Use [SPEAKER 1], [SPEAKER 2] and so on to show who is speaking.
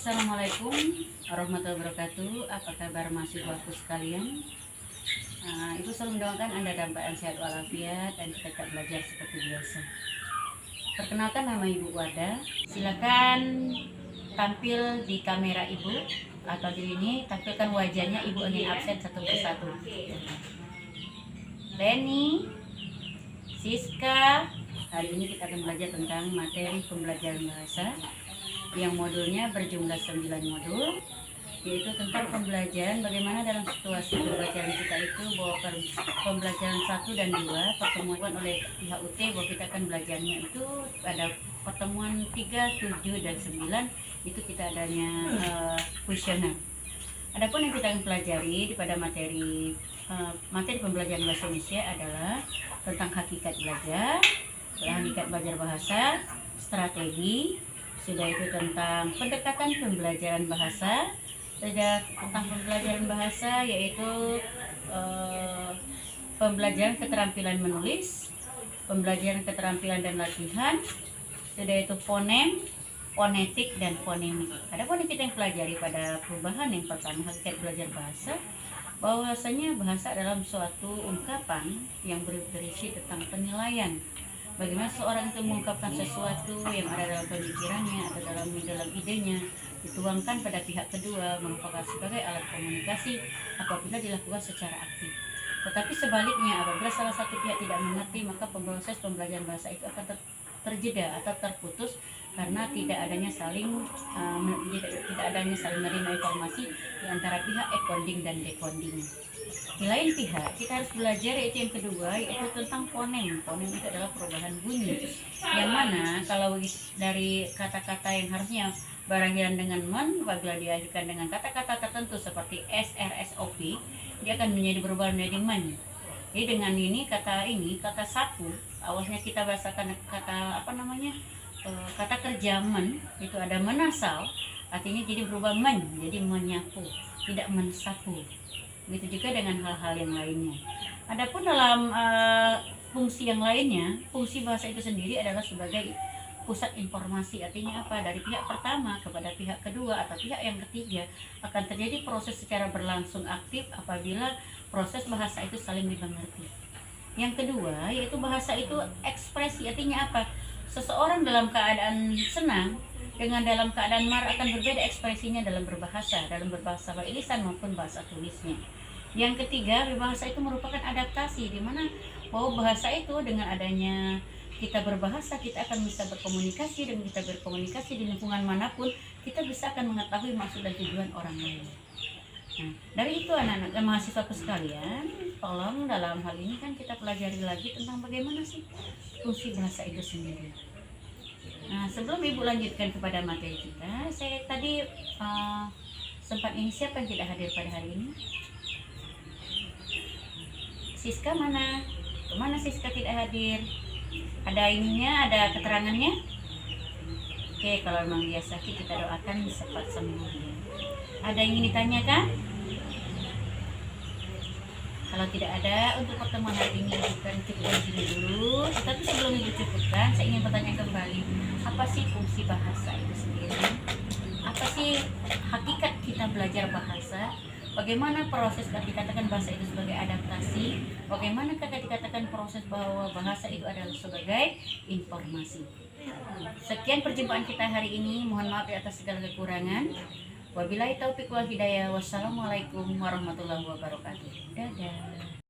[SPEAKER 1] Assalamualaikum warahmatullahi wabarakatuh. Apa kabar mahasiswaku sekalian? Ibu selalu mendoakan Anda dalam keadaan sehat walafiat dan tetap belajar seperti biasa. Perkenalkan, nama Ibu Wada. Silakan tampil di kamera Ibu atau di ini tampilkan wajahnya. Ibu ingin absen satu persatu. Leni, Siska. Hari ini kita akan belajar tentang materi pembelajaran bahasa yang modulnya berjumlah 9 modul, yaitu tentang pembelajaran bagaimana dalam situasi pembelajaran kita itu bahwa pembelajaran 1 dan 2 pertemuan oleh pihak UT bahwa kita akan belajarnya itu pada pertemuan 3, 7, dan 9 itu kita adanya kuesioner. Adapun yang kita akan pelajari pada materi pembelajaran bahasa Indonesia adalah tentang hakikat belajar, hakikat belajar bahasa, strategi, sudah itu tentang pendekatan pembelajaran bahasa, sudah tentang pembelajaran bahasa yaitu pembelajaran keterampilan menulis, pembelajaran keterampilan dan latihan, sudah itu fonem, fonetik, dan fonemik. Adapun yang kita pelajari pada perubahan yang pertama hakikat belajar bahasa, bahwasanya bahasa adalah suatu ungkapan yang berisi tentang penilaian. Bagaimana seorang itu mengungkapkan sesuatu yang ada dalam pemikirannya atau dalam idenya, dituangkan pada pihak kedua merupakan sebagai alat komunikasi apabila dilakukan secara aktif. Tetapi sebaliknya, apabila salah satu pihak tidak mengerti, maka proses pembelajaran bahasa itu akan terjeda atau terputus karena tidak adanya saling menerima informasi di antara pihak encoding dan decoding. Di lain pihak, kita harus belajar yaitu yang kedua, yaitu tentang fonem. Fonem itu adalah perubahan bunyi, yang mana kalau dari kata-kata yang harusnya beranggilan dengan men, apabila diakhirkan dengan kata-kata tertentu seperti s, r, s, o, p, dia akan berubah menjadi men. Jadi dengan ini kata sapu, awalnya kita bahasakan kata kerja men, itu ada menasal, artinya jadi berubah men, jadi menyapu, tidak mensapu. Begitu juga dengan hal-hal yang lainnya. Adapun dalam fungsi yang lainnya, fungsi bahasa itu sendiri adalah sebagai pusat informasi. Artinya apa? Dari pihak pertama kepada pihak kedua atau pihak yang ketiga akan terjadi proses secara berlangsung aktif apabila proses bahasa itu saling dimengerti. Yang kedua, yaitu bahasa itu ekspresi. Artinya apa? Seseorang dalam keadaan senang dengan dalam keadaan marah akan berbeda ekspresinya dalam berbahasa lisan maupun bahasa tulisnya. Yang ketiga, bahasa itu merupakan adaptasi, di mana bahwa bahasa itu dengan adanya kita berbahasa, kita akan bisa berkomunikasi, dan kita berkomunikasi di lingkungan manapun, kita bisa akan mengetahui maksud dan tujuan orang lain. Nah, dari itu anak-anak dan mahasiswaku sekalian, tolong dalam hal ini kan kita pelajari lagi tentang bagaimana sih fungsi bahasa itu sendiri. Nah, sebelum Ibu lanjutkan kepada materi kita, saya tadi sempat ini siapa yang tidak hadir pada hari ini? Siska mana? Kemana Siska tidak hadir? Ada ininya, ada keterangannya? Oke, kalau memang dia sakit kita doakan cepat sembuh dia. Ada yang ingin ditanyakan? Kalau tidak ada, untuk pertemuan hari ini bukan cukup di sini dulu. Tetapi sebelum Ibu cukupkan, saya ingin bertanya kembali, apa sih fungsi bahasa itu sendiri? Apa sih hakikat kita belajar bahasa? Bagaimana proses dikatakan bahasa itu sebagai adaptasi? Bagaimana dikatakan proses bahwa bahasa itu adalah sebagai informasi? Sekian perjumpaan kita hari ini. Mohon maaf atas segala kekurangan. Wabillahi taufiq wal hidayah. Wassalamualaikum warahmatullahi wabarakatuh. Dadah.